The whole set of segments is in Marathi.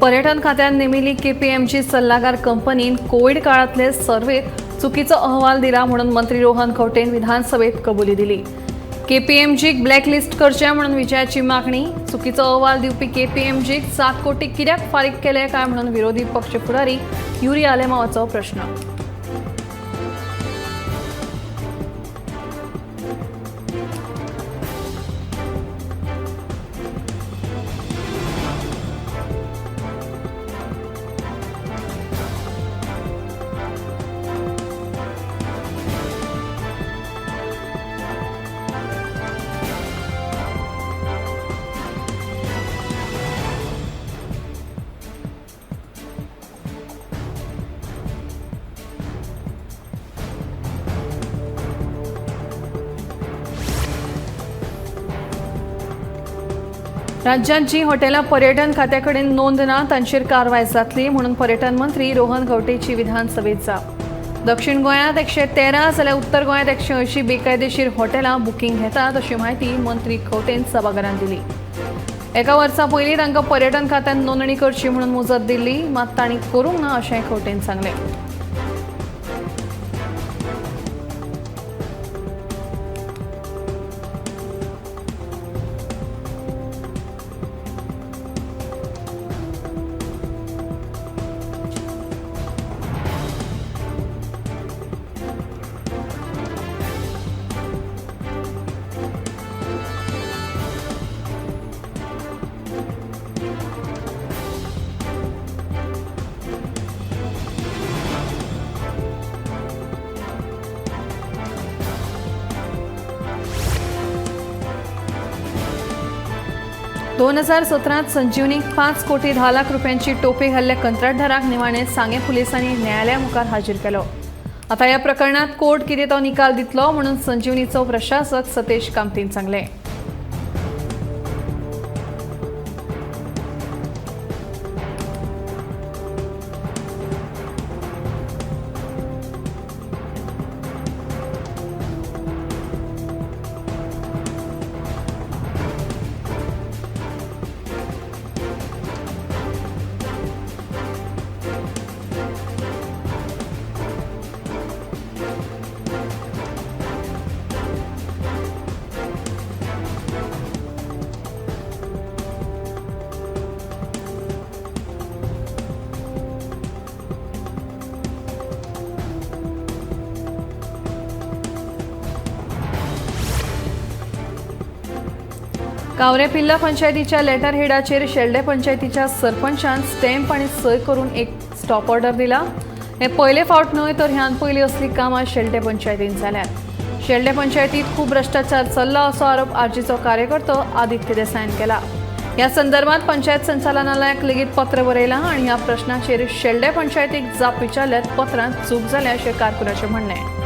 पर्यटन खात्यान नेमिल्ली केपीएमजी सल्लागार कंपनीन कोविड काळातले सर्वेत चुकीचो अहवाल दिला म्हणून मंत्री रोहन खंवटेन विधानसभेत कबुली दिली। केपीएमजीक ब्लॅकलिस्ट करचे म्हणून विजयाची मागणी। चुकीचो अहवाल दिवपी केपीएमजीक 7 कोटी कित्याक फारीक केले काय म्हणून विरोधी पक्ष फुडारी युरी आलेमावाचो प्रश्न। राज्यात जी हॉटेलां पर्यटन खात्याकडेन नोंद ना तांचेर कारवाय जातली म्हणून पर्यटन मंत्री रोहन खंवटेची विधानसभेत जाप। दक्षिण गोंयांत 113 जाल्यार उत्तर गोंयांत 180 बेकायदेशीर हॉटेलां बुकींग घेतात अशी माहिती मंत्री खंवटेन सभाघरांत दिली। एका वर्सा पयलीं तांकां पर्यटन खात्यान नोंदणी करची म्हणून मुजत दिल्ली, मात तांणी करूंक ना अशें खंवटेन सांगलें। 2017 संजीवनीक 5 कोटी 10 लाख रुपयांची टोपी घाल्ल्या कंत्राटदाराक निमाणे सांगे पुलिसांनी न्यायालया मुखार हाजीर केलो। आता ह्या प्रकरणात कोर्ट कितें तो निकाल दितलो म्हणून संजीवनीचो प्रशासक सतेश कामतीन सांगले। कावरेपिल्ला पंचायतीच्या लेटर हेडाचेर शेल्डे पंचायतीच्या सरपंचान स्टॅम्प आणि सय करून एक स्टॉप ऑर्डर दिला। हे पहिले फावट न्हय तर ह्यान पयली असली कामां शेल्डे पंचायतीन जाल्यात। शेल्डे पंचायतीत खूब भ्रष्टाचार चल्ला असो आरोप आरजीचो कार्यकर्तो आदित्य देसाईन केला। ह्या संदर्भात पंचायत संचालनालयाक लेगीत पत्र बरयलां आणि ह्या प्रश्नाचेर शेल्डे पंचायतीक जाप विचारल्यात पत्रांत चूक जाल्या अशें कारकुनाचें म्हणणें।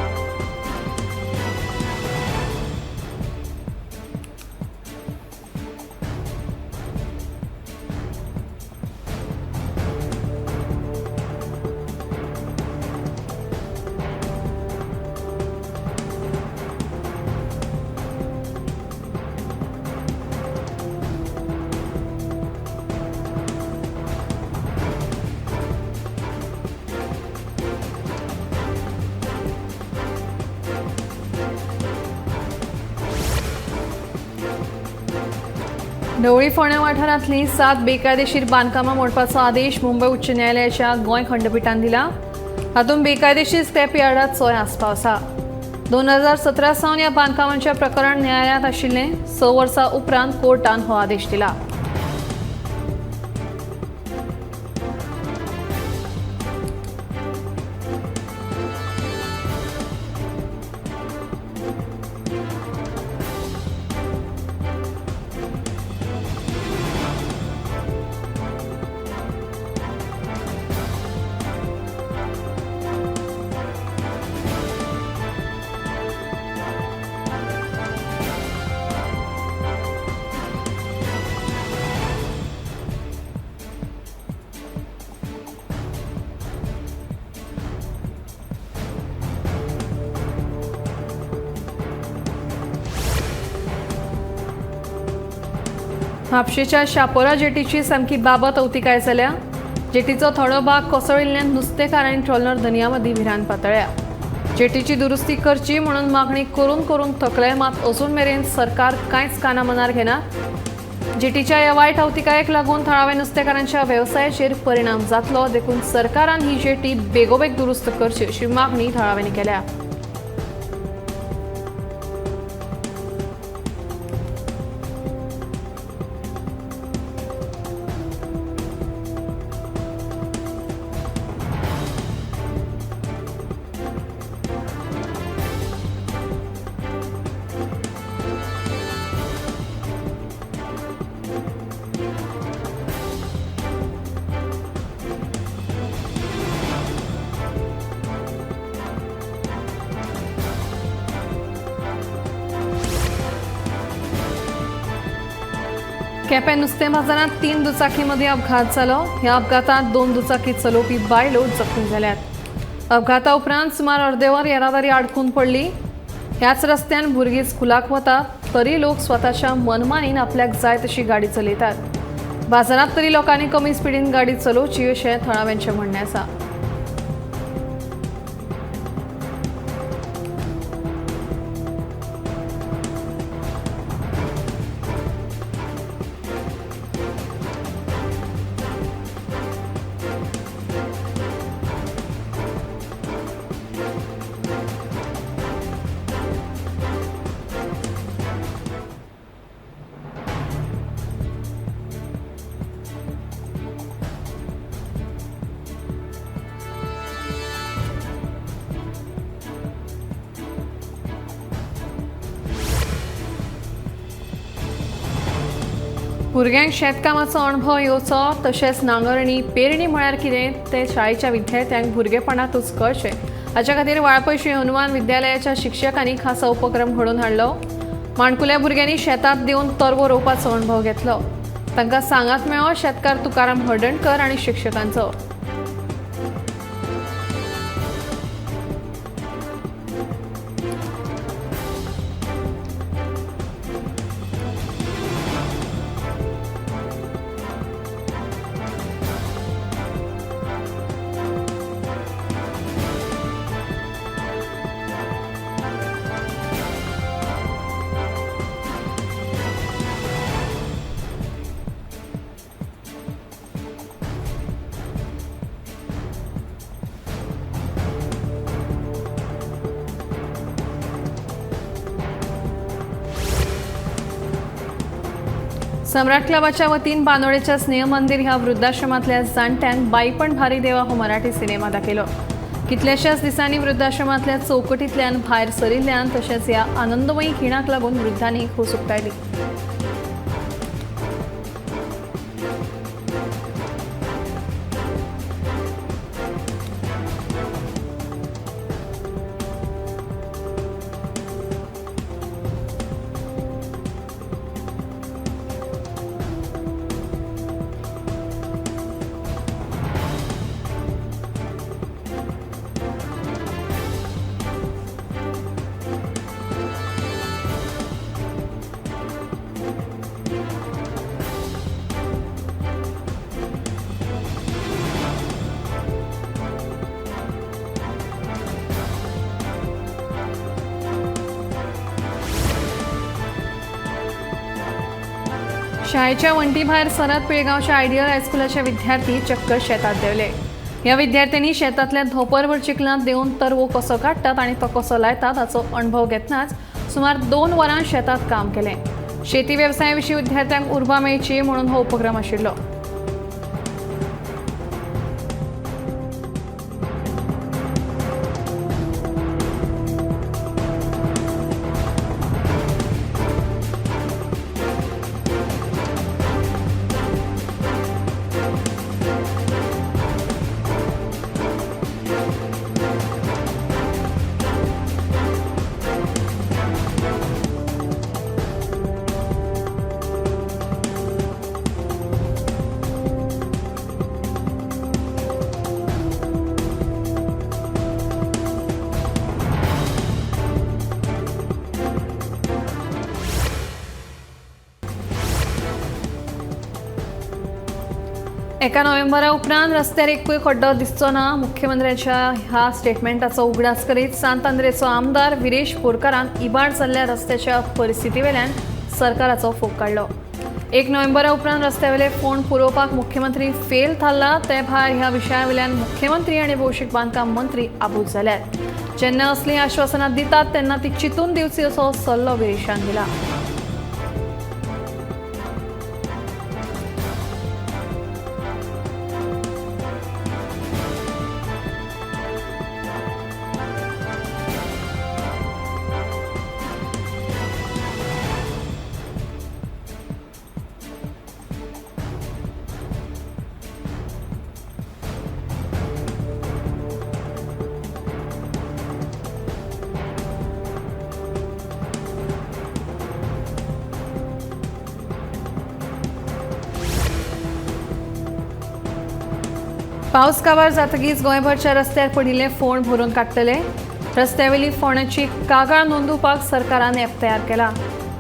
ढवळी फोंड्या वाठारांतली 7 बेकायदेशीर बांदकामां मोडपाचो आदेश मुंबय उच्च न्यायालयाच्या गोंय खंडपीठान दिला। हातूंत बेकायदेशीर स्क्रॅप यार्डात सोय आस्पाव आसा। 2017 सावन ह्या बांदकामांचें प्रकरण न्यायालयांत आशिल्लें। 6 वर्सां उपरांत कोर्टान हो आदेश दिला। म्हापशेच्या शापोरा जेटीची सामकी बाबत अवतिकाय जाल्या। जेटीचो थोडो भाग कोसळिल्ल्यान नुस्तेकार आनी ट्रॉलर दर्यांमदीं भिरांत पातळ्ळ्या। जेटीची दुरुस्ती करची म्हणून मागणी करून करून थकले, मात अजून मेरेन सरकार कांयच काना मनार घेना। जेटीच्या ह्या वायट अवतिकायेक लागून थळाव्या नुस्तेकारांच्या वेवसायाचेर परिणाम जातलो, देखून सरकारान ही जेटी बेगोबेग दुरुस्त करची अशी मागणी थळाव्यांनी केल्या। केपें नुस्तें बाजारांत 3 दुचाकींमदीं अपघात जालो। ह्या अपघातांत 2 दुचाकी चलोवपी बायलो जखमी जाल्यात। अपघाता उपरांत सुमार अर्देवर येरादारी आडकून पडली। ह्याच रस्त्यान भुरगीं स्कुलाक वतात तरी लोक स्वताच्या मनमानीन आपल्याक जाय तशी गाडी चलयतात। बाजारांत तरी लोकांनी कमी स्पिडीन गाडी चलोवची अशें थळाव्यांचें म्हणणें आसा। भुरग्यांक शेतकामाचो अणभव येवचो, तशेंच नांगरणी पेरणी म्हळ्यार कितें तें शाळेच्या विद्यार्थ्यांक भुरगेपणांतूच कळचें, हाचे खातीर वाळपयशी हनुमान विद्यालयाच्या शिक्षकांनी खासा उपक्रम घडोवन हाडलो। माणकुल्या भुरग्यांनी शेतांत देवन तरवो रोवपाचो अणभव घेतलो। तांकां सांगात मेळ्ळो शेतकार तुकाराम हळदणकर आनी शिक्षकांचो। सम्राट क्लबाच्या वतीन बांदोडेच्या स्नेह मंदिर ह्या वृद्धाश्रमातल्या जाणट्यांक बाईपण भारी देवा हो मराठी सिनेमा दाखयलो। कितल्याशाच दिसांनी वृद्धाश्रमातल्या चौकटींतल्यान भायर सरिल्ल्यान तशेंच ह्या आनंदमयी खिणाक लागून वृद्धांनी खोस उक्तायली। शाळेच्या वंटी भायर सरत पिळगांवच्या आयडियल हायस्कुलाचे विद्यार्थी चक्क शेतात देवले। ह्या विद्यार्थ्यांनी शेतांतल्या धोपरभर चिखलांत देऊन तरवो कसो काडटात आनी तो कसो लायतात हाचो अणभव घेतनाच सुमार 2 वरां शेतात काम केलें। शेती वेवसाया विशीं विद्यार्थ्यांक उर्बा मेळची म्हणून हो उपक्रम आशिल्लो। एका नोव्हेंबरा उपरांत रस्त्यार एकूय खड्डो दिसचो ना. मुख्यमंत्र्याच्या ह्या स्टेटमेंटाचो उगडास करीत सांत आंद्रेचो आमदार विरेश बोरकारान इबाड जाल्ल्या रस्त्याच्या परिस्थिती वेल्यान सरकाराचो फोग काडलो. 1 नोव्हेंबरा उपरांत रस्त्यावेले फोंड पुरोवपाक मुख्यमंत्री फेल थारला. ते भायर ह्या विशया वेल्यान मुख्यमंत्री आनी भौशीक बांदकाम मंत्री आबूज जाल्यात. जेन्ना असली आश्वासनां दितात तेन्ना ती चिंतून दिवची असो सल्लो विरेशान दिला. पावस काबार जातकीच गोंयभरच्या रस्त्यार पडिल्ले फोंड भरून काडटले. रस्त्यावेली फोंडाची कागाळ नोंदवपाक सरकारान ॲप तयार केला.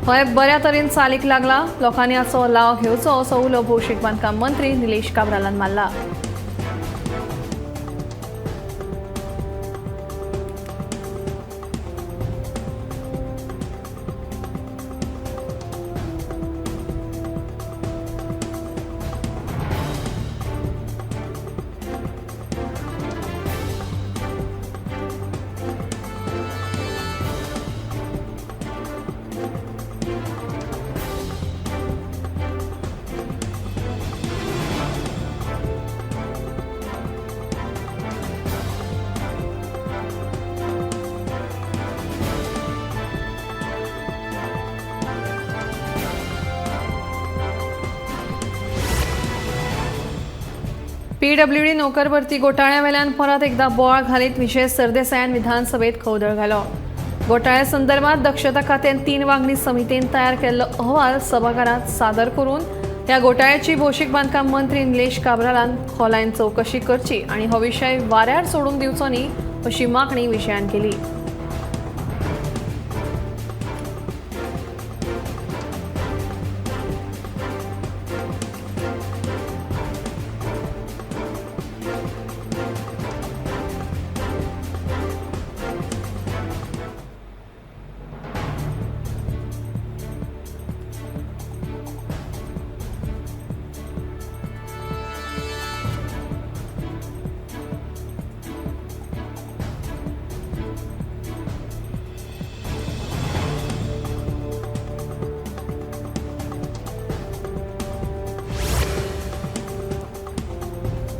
हो ॲप बऱ्या तरेन चालीक लागला. लोकांनी हाचो लाव घेवचो असो उलो भौशीक बांदकाम मंत्री निलेश काब्रालान मारला. PWD नोकर भरती घोटाळ्यावेल्यान परत एकदा बोळ घालीत विजय सरदेसायान विधानसभेत खवदळ घालो. घोटाळ्या संदर्भात दक्षता खात्यान 3 वांगडी समितीन तयार केल्लो अहवाल सभाघरांत सादर करून ह्या घोटाळ्याची भौशीक बांदकाम मंत्री निलेश काब्रालान खोलायन चवकशी करची आनी हो विशय वाऱ्यार सोडून दिवचो न्ही अशी मागणी विशयान केली.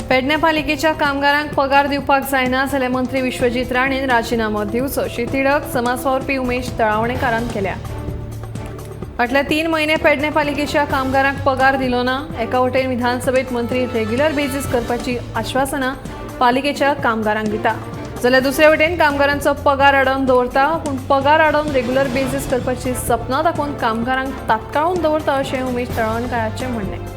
पेडणे पालिकेच्या कामगारांक पगार दिवपाक जायना जाल्यार मंत्री विश्वजीत राणेन राजीनामो दिवचो अशी तिडक समाजवावरपी उमेश तळावणेकारान केल्या. फाटल्या 3 म्हयने पेडणे पालिकेच्या कामगारांक पगार दिलो ना. एका वटेन विधानसभेत मंत्री रेग्युलर बेजीस करपाची आश्वासनां पालिकेच्या कामगारांक दिता जाल्यार दुसरे वटेन कामगारांचो पगार आडोवन दवरता. पूण पगार आडोवन रेग्युलर बेजीस करपाची सपनां दाखोवन कामगारांक तात्काळून दवरता अशें उमेश तळावणेकाराचें म्हणणें.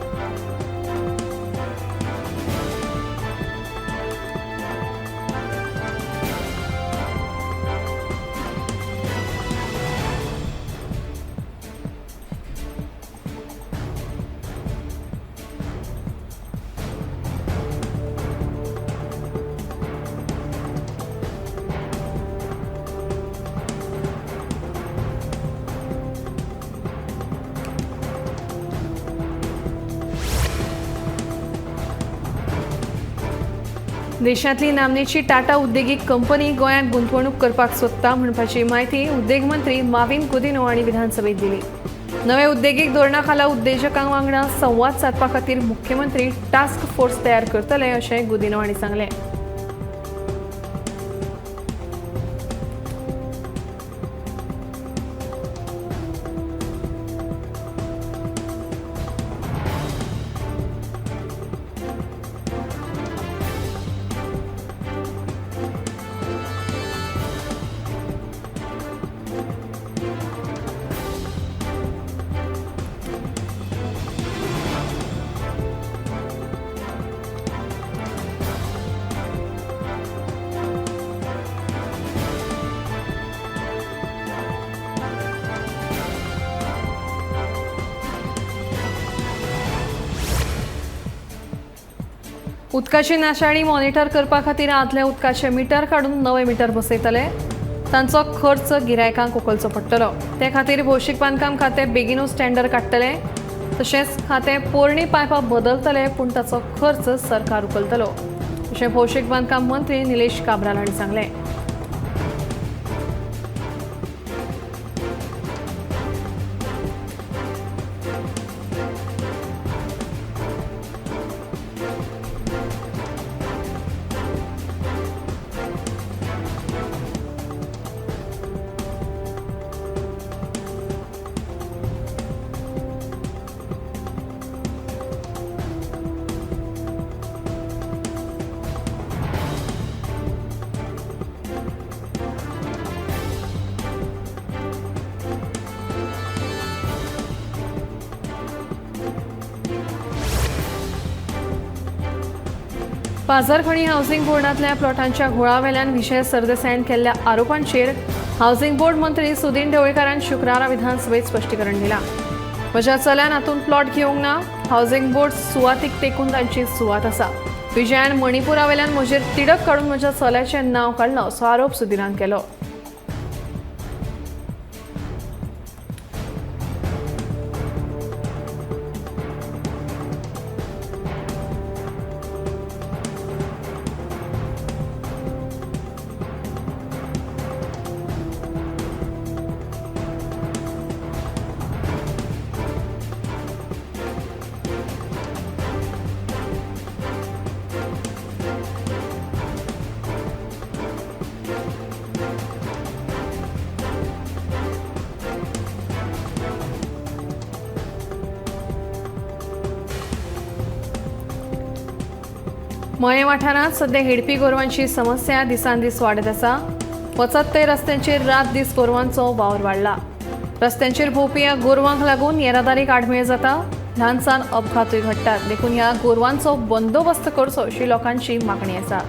देशांतली नामनेची टाटा उद्देगीक कंपनी गोंयांत गुंतवणूक करपाक सोदता म्हणपाची माहिती उद्देग मंत्री माविन गुदिन्हो हांणी विधानसभेत दिली. नवे उद्देगीक धोरणा खाला उद्देजकांक वांगडा संवाद साधपा खातीर मुख्यमंत्री टास्क फोर्स तयार करतले अशें गुदिन्हो हांणी सांगलें. उदकाची नाशाडी मॉनिटर करपा खातीर आदले उदकाचे मिटर काडून नवे मिटर बसयतले. तांचो खर्च गिरायकांक उखलचो पडटलो. ते खातीर भौशीक बांदकाम खातें बेगीनूच टेंडर काडटले. तशेंच खातें पोरणी पायपां बदलतले पूण ताचो खर्च सरकार उखलतलो अशें भौशीक बांदकाम मंत्री निलेश काब्राल हांणी सांगलें. पाझरखणी हावसिंग बोर्डांतल्या प्लॉटांच्या घोळावेल्यान विशय सरदेसाईन केल्ल्या आरोपांचेर हावसिंग बोर्ड मंत्री सुदीन ढवळकारान शुक्रारा विधानसभेत स्पश्टीकरण दिलां. म्हज्या चल्यान हातूंत प्लॉट घेवंक ना. हावसिंग बोर्ड सुवातीक तेंकून तांची सुवात आसा. विजयान मणिपुरावेल्यान म्हजेर तिडक काडून म्हज्या चल्याचें नांव काडलां असो आरोप सुदिनान केलो. मये वाठारांत सध्या हेडपी गोरवांची समस्या दिसान दीस वाडत आसा. वचत ते रस्त्यांचेर रात दीस गोरवांचो वावर वाडला. रस्त्यांचेर भोंवपी ह्या गोरवांक लागून येरादारीक आडमेळ जाता. ल्हानसान अपघातूय घडटात. देखून ह्या गोरवांचो बंदोबस्त करचो अशी लोकांची मागणी आसा.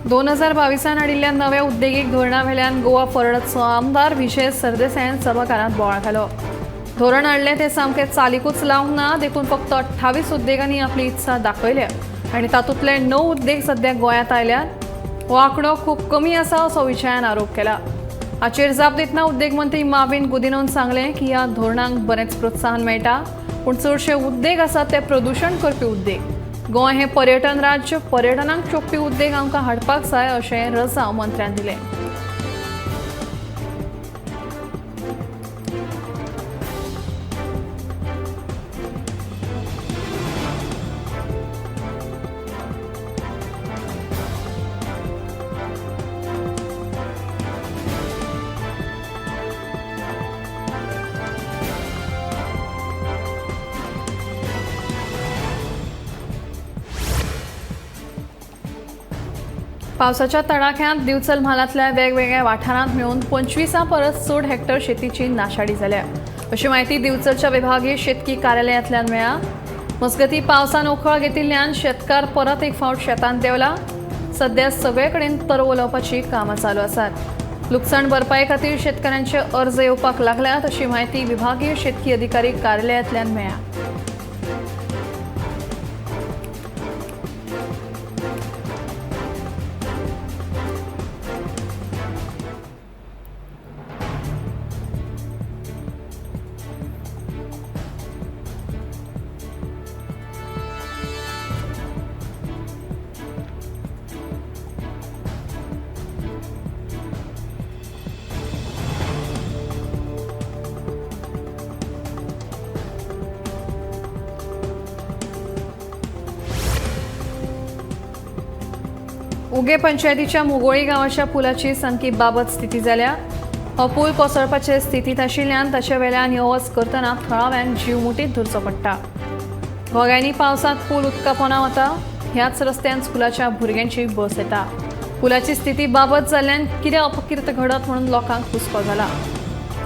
दोन 2022 हाडिल्ल्या नव्या उद्देगीक धोरणावेल्यान गोवा फॉरवर्डचो आमदार विजय सरदेसाईन सभाघरांत बोवाळ घालो. धोरण हाडलें तें सामकें चालीकूच लावंक ना. देखून फक्त 28 उद्देगांनी आपली इत्सा दाखयल्या आनी तातूंतले 9 उद्देग सध्या गोंयांत आयल्यात. हो आंकडो खूब कमी आसा असो विजयान आरोप केला. हाचेर जाप दितना उद्देग मंत्री माविन गुदिनोन सांगलें की ह्या धोरणांक बरेंच प्रोत्साहन मेळटा पूण चडशे उद्देग आसात ते प्रदूशण करपी उद्देग. गोंय हे पर्यटन राज्य. पर्यटनाक शोभपी उद्देग आमकां हाडपाक जाय अशें रजाव मंत्र्यान दिलें. पावसाच्या तडाख्यांत दिवचल म्हालांतल्या वेगवेगळ्या वाठारांत मेळून 25 परस चड हेक्टर शेतीची नाशाडी जाल्या अशी माहिती दिवचलच्या विभागीय शेतकी कार्यालयांतल्यान मेळ्ळा. मजगतीं पावसान उखळ घेतिल्ल्यान शेतकार परत एक फावट शेतांत देवला. सध्या सगळे कडेन तरवो लावपाची कामां चालू आसात. लुकसाण भरपाई खातीर शेतकारांचे अर्ज येवपाक लागल्यात अशी माहिती विभागीय शेतकी अधिकारी कार्यालयांतल्यान मेळ्ळा. उगे पंचायतीच्या मुगोळी गावाच्या पुलाची सामकी बाबत स्थिती जाल्या। हो पूल कोसळपाचे स्थितीत आशिल्ल्यान ताचे वेल्यान यो वच करतना थळाव्यांक जीव मुठीत धरचो पडटा। गोंयांनी पावसांत पूल उदकापोंदा वता। ह्याच रस्त्यान स्कुलाच्या भुरग्यांची बस येता। पुलाची स्थिती बाबत जाल्ल्यान कितें अपकीर्त घडत म्हणून लोकांक हुस्को जाला।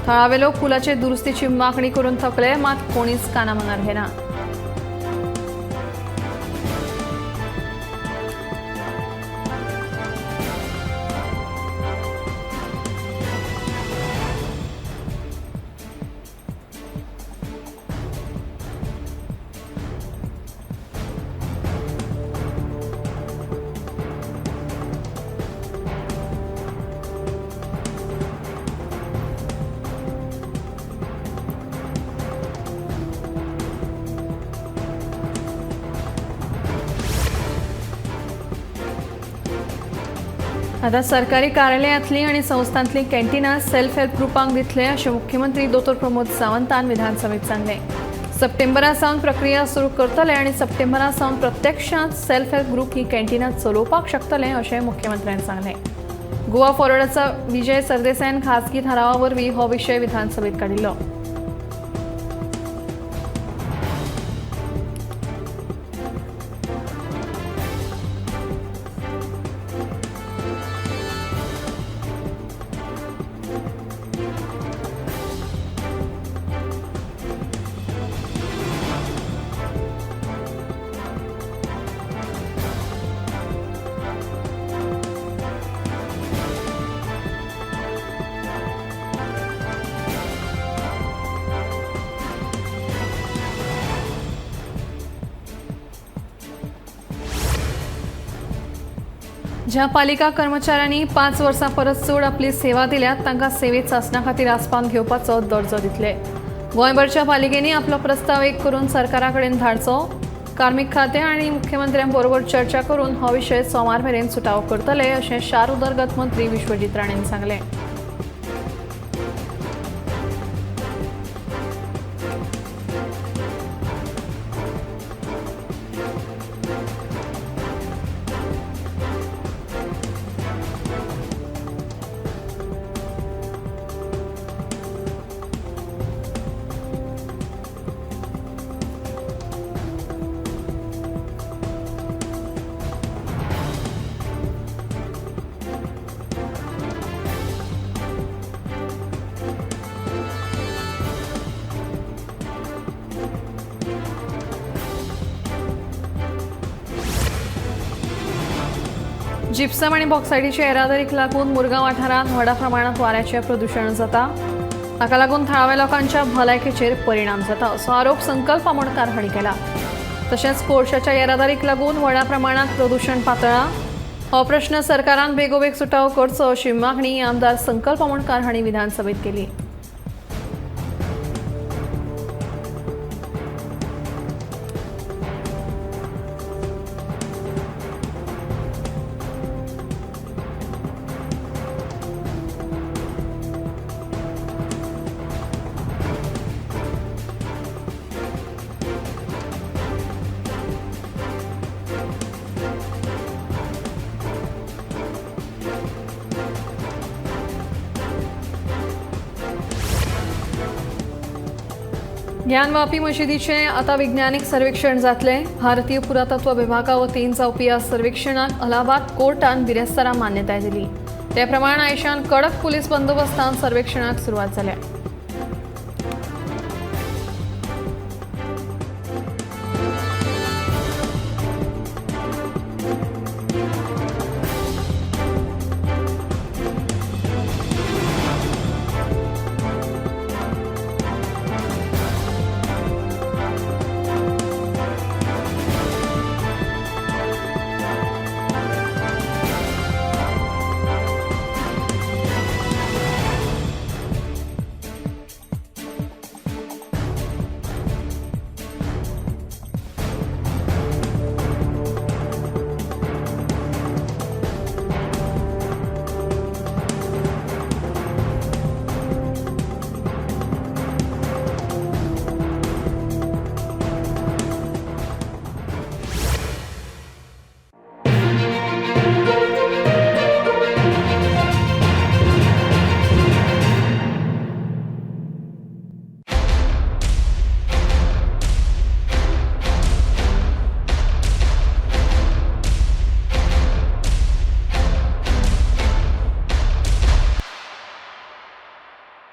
थळावे लोक पुलाचे दुरुस्तीची मागणी करून थकले, मात कोणीच कानामनार घेना। आता सरकारी कार्यालयांतली आणि संस्थांतली कॅन्टीनां सेल्फ हेल्प ग्रुपांक दितले अशें मुख्यमंत्री दोतोर प्रमोद सावंतान विधानसभेत सांगलें। सप्टेंबरा सावन प्रक्रिया सुरू करतले आणि सप्टेंबरा सावन प्रत्यक्षांत सेल्फ हेल्प ग्रुप ही कॅन्टीनां चलोवपाक शकतले अशें मुख्यमंत्र्यान सांगलें। गोवा फॉरवर्डाचा विजय सरदेसायन खासगी थारावा वरवीं हो विशय विधानसभेत काडिल्लो। ज्या पालिका कर्मचाऱ्यांनी 5 वर्सां परस चड आपली सेवा दिल्यात तांकां सेवेत चांचण्या खातीर आस्पावन घेवपाचो दर्जो दितले। गोंयभरच्या पालिकेनी आपलो प्रस्ताव एक करून सरकारा कडेन धाडचो। कार्मिक खातें आनी मुख्यमंत्र्यां बरोबर चर्चा करून हो विशय सोमार मेरेन सुटावो करतले अशें शार उदरगत मंत्री विश्वजीत राणेन सांगलें। जिप्सम आणि बॉक्सायडीच्या येरादारीक लागून मुरगांव वाठारांत व्हडा प्रमाणात वाऱ्याचें प्रदूषण जाता। हाका लागून थळाव्या लोकांच्या भलायकेचेर परिणाम जाता असो आरोप संकल्प आमोणकार हांणी केला। तशेंच कोळशाच्या येरादारीक लागून व्हडा प्रमाणात प्रदूषण पातळ्ळा। हो प्रश्न सरकारान बेगोबेग सुटावो करचो अशी मागणी आमदार संकल्प आमोणकार हांणी विधानसभेत केली। ज्ञानवापी मशिदीचे आता वैज्ञानिक सर्वेक्षण जातले। भारतीय पुरातत्व विभागा वतीन जावपी ह्या सर्वेक्षणाक अलाहाबाद कोर्टान बिरेस्तारा मान्यताय दिली। ते प्रमाण आयशान कडक पुलीस बंदोबस्तान सर्वेक्षणाक सुरवात जाल्या।